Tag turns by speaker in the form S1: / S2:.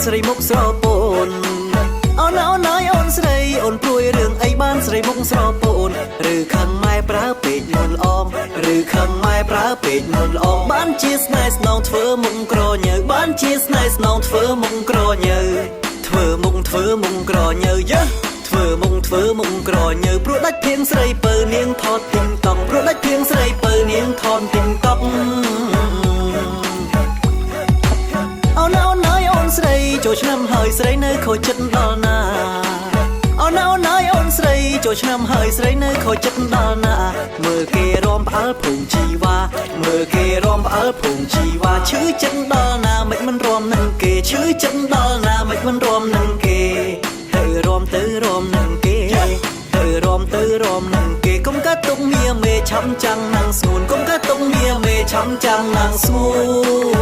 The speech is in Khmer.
S1: ស្រីមុខស្រពោនអូនអូនអើយអូនស្រីអូនព្រួយរឿងអីបានស្រីមុខស្រពោនឬខឹងម៉ែប្រើពេកមុនល្អមឬខឹងម៉ែប្រើពេកមុនល្អមបានជាស្នេហ៍ស្នងធ្វើមុខក្រញើបានជាស្នេហ៍ស្នងធ្វើមុខក្រញើធ្វើមុខក្រញើយើធ្វើមុខក្រញើព្រោះដាច់ភៀងស្រីពើនាងថតទីងតង់ព្រោះដាច់ភៀងស្រីពើនាងថតទីងតង់អូនអូនអើយអូនស្រីចូលឆ្នាំហើយស្រីនៅខូចចិត្តដល់ណាអូនអូនអើយអូនស្រីចូលឆ្នាំហើយស្រីនៅខូចចិត្តដល់ណាមើលគេរំផ្អើលភូមិជីវ៉ាមើលគេរំផ្អើលភូមិជីវ៉ាឈឺចិត្តដល់ណាមិនមិនរំនឹងគេឈឺចិត្តដល់ណាមិនមិនរំនឹងគេហើយរំទៅរំនឹងគេហើយរំទៅរំនឹងគេកុំកាត់ទុកមាមេឆំចាំងណាំងស្ងួនកុំកាត់ទុកមាមេឆំចាំងណាំងស្ងួន